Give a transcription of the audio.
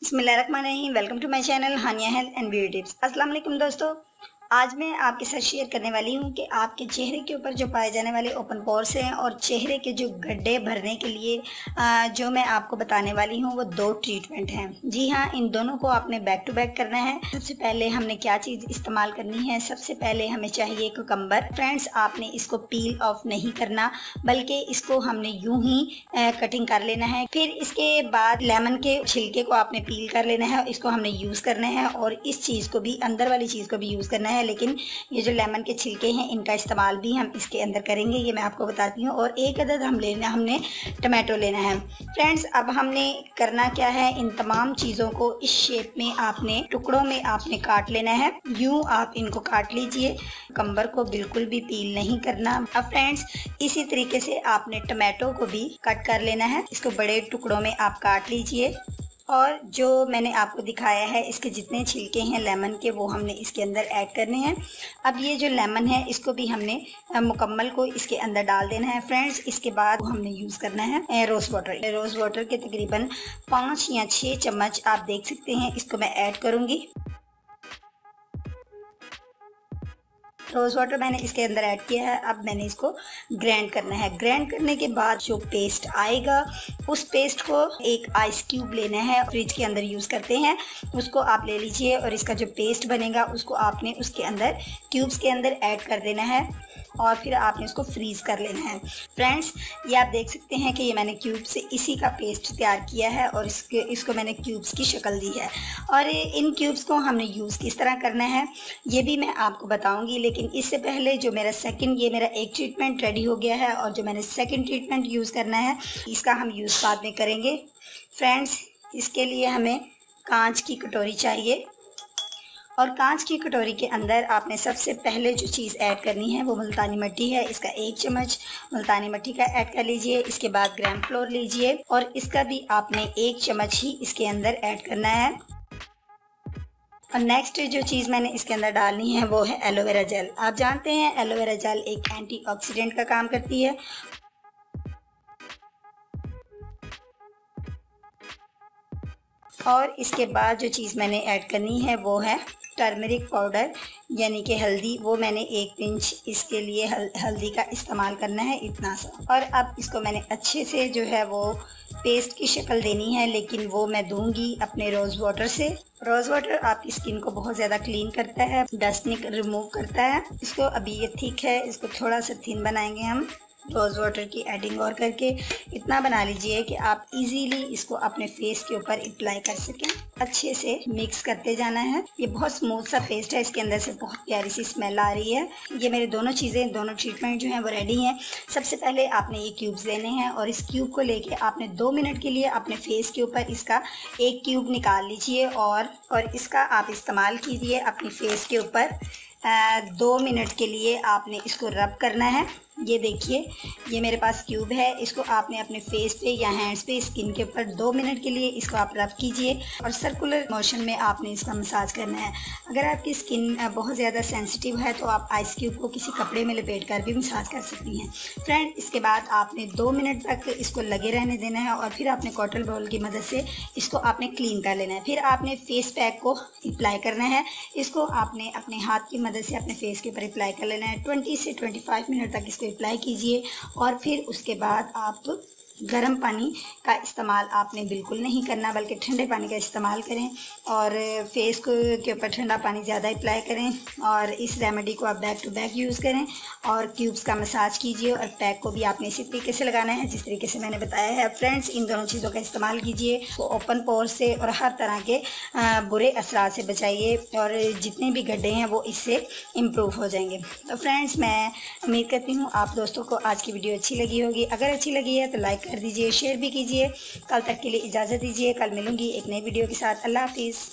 बिस्मिल्लाहिर्रहमानिर्रहीम। Welcome to my channel Hania health and beauty tips. अस्सलाम वालेकुम दोस्तों, आज मैं आपके साथ शेयर करने वाली हूँ कि आपके चेहरे के ऊपर जो पाए जाने वाले ओपन पोर्स हैं और चेहरे के जो गड्ढे भरने के लिए जो मैं आपको बताने वाली हूँ वो दो ट्रीटमेंट हैं। जी हाँ, इन दोनों को आपने बैक टू बैक करना है। सबसे पहले हमने क्या चीज़ इस्तेमाल करनी है, सबसे पहले हमें चाहिए कुकम्बर। फ्रेंड्स, आपने इसको पील ऑफ नहीं करना बल्कि इसको हमने यूं ही कटिंग कर लेना है। फिर इसके बाद लेमन के छिलके को आपने पील कर लेना है, इसको हमने यूज़ करना है और इस चीज़ को भी, अंदर वाली चीज़ को भी यूज़ करना है। लेकिन ये जो लेमन के छिलके हैं इनका इस्तेमाल भी हम इसके अंदर करेंगे, ये मैं आपको बताती हूँ। और एक अदद हमने टमाटो लेना है। फ्रेंड्स, अब हमने करना क्या है, इन तमाम चीज़ों को इस शेप में आपने टुकड़ों में आपने काट लेना है। यूँ आप इनको काट लीजिए, कंबर को बिल्कुल भी पील नहीं करना। अब फ्रेंड्स, इसी तरीके से आपने टमाटो को भी कट कर लेना है। इसको बड़े टुकड़ों में आप काट लीजिए और जो मैंने आपको दिखाया है इसके जितने छिलके हैं लेमन के वो हमने इसके अंदर ऐड करने हैं। अब ये जो लेमन है इसको भी हमने मुकम्मल को इसके अंदर डाल देना है। फ्रेंड्स, इसके बाद हमने यूज़ करना है रोज़ वाटर। रोज़ वाटर के तकरीबन 5 या 6 चम्मच आप देख सकते हैं, इसको मैं ऐड करूँगी। रोज़ वाटर मैंने इसके अंदर ऐड किया है। अब मैंने इसको ग्राइंड करना है। ग्राइंड करने के बाद जो पेस्ट आएगा उस पेस्ट को एक आइस क्यूब लेना है, फ्रिज के अंदर यूज़ करते हैं, उसको आप ले लीजिए और इसका जो पेस्ट बनेगा उसको आपने उसके अंदर क्यूब्स के अंदर ऐड कर देना है और फिर आपने इसको फ्रीज़ कर लेना है। फ्रेंड्स, ये आप देख सकते हैं कि ये मैंने क्यूब से इसी का पेस्ट तैयार किया है और इसको मैंने क्यूब्स की शक्ल दी है। और इन क्यूब्स को हमने यूज़ किस तरह करना है ये भी मैं आपको बताऊंगी, लेकिन इससे पहले जो मेरा ये मेरा एक ट्रीटमेंट रेडी हो गया है और जो मैंने सेकेंड ट्रीटमेंट यूज़ करना है इसका हम यूज़ बाद में करेंगे। फ्रेंड्स, इसके लिए हमें कांच की कटोरी चाहिए और कांच की कटोरी के अंदर आपने सबसे पहले जो चीज़ ऐड करनी है वो मुल्तानी मिट्टी है। इसका 1 चम्मच मुल्तानी मिट्टी का ऐड कर लीजिए। इसके बाद ग्राम फ्लोर लीजिए और इसका भी आपने 1 चम्मच ही इसके अंदर ऐड करना है। और नेक्स्ट जो चीज़ मैंने इसके अंदर डालनी है वो है एलोवेरा जेल। आप जानते हैं एलोवेरा जेल एक एंटीऑक्सीडेंट का काम करती है। और इसके बाद जो चीज़ मैंने ऐड करनी है वो है टर्मरिक पाउडर यानी कि हल्दी। वो मैंने 1 पिंच इसके लिए हल्दी का इस्तेमाल करना है, इतना सा। और अब इसको मैंने अच्छे से जो है वो पेस्ट की शक्ल देनी है, लेकिन वो मैं दूंगी अपने रोज़ वाटर से। रोज़ वाटर आपकी स्किन को बहुत ज़्यादा क्लीन करता है, डस्ट रिमूव करता है। इसको अभी ये थिक है, इसको थोड़ा सा थिन बनाएंगे हम रोज़ वाटर की एडिंग और करके। इतना बना लीजिए कि आप इजीली इसको अपने फेस के ऊपर अप्लाई कर सकें। अच्छे से मिक्स करते जाना है। ये बहुत स्मूथ सा पेस्ट है, इसके अंदर से बहुत प्यारी सी स्मेल आ रही है। ये मेरे दोनों ट्रीटमेंट जो हैं वो रेडी हैं। सबसे पहले आपने ये क्यूब्स लेने हैं और इस क्यूब को लेके आपने 2 मिनट के लिए अपने फेस के ऊपर इसका एक क्यूब निकाल लीजिए और इसका आप इस्तेमाल कीजिए अपनी फेस के ऊपर। 2 मिनट के लिए आपने इसको रब करना है। ये देखिए, ये मेरे पास क्यूब है, इसको आपने अपने फेस पे या हैंड्स पे स्किन के ऊपर 2 मिनट के लिए इसको आप रब कीजिए और सर्कुलर मोशन में आपने इसका मसाज करना है। अगर आपकी स्किन बहुत ज़्यादा सेंसिटिव है तो आप आइस क्यूब को किसी कपड़े में लपेट कर भी मसाज कर सकती हैं। फ्रेंड, इसके बाद आपने 2 मिनट तक इसको लगे रहने देना है और फिर आपने कॉटन बॉल की मदद से इसको आपने क्लीन कर लेना है। फिर आपने फेस पैक को अप्लाई करना है। इसको आपने अपने हाथ की मदद से अपने फेस के ऊपर अप्लाई कर लेना है। 20 से 25 मिनट तक इसको अप्लाई कीजिए और फिर उसके बाद आप गर्म पानी का इस्तेमाल आपने बिल्कुल नहीं करना बल्कि ठंडे पानी का इस्तेमाल करें और फेस के ऊपर ठंडा पानी ज़्यादा अप्लाई करें और इस रेमेडी को आप बैक टू बैक यूज़ करें और क्यूब्स का मसाज कीजिए और पैक को भी आपने इसी तरीके से लगाना है जिस तरीके से मैंने बताया है। फ्रेंड्स, इन दोनों चीज़ों का इस्तेमाल कीजिए तो ओपन पोर से और हर तरह के बुरे असरात से बचाइए और जितने भी गड्ढे हैं वो इससे इम्प्रूव हो जाएंगे। तो फ्रेंड्स, मैं उम्मीद करती हूँ आप दोस्तों को आज की वीडियो अच्छी लगी होगी। अगर अच्छी लगी है तो लाइक कर दीजिए, शेयर भी कीजिए। कल तक के लिए इजाज़त दीजिए, कल मिलूंगी एक नई वीडियो के साथ। अल्लाह हाफिज़।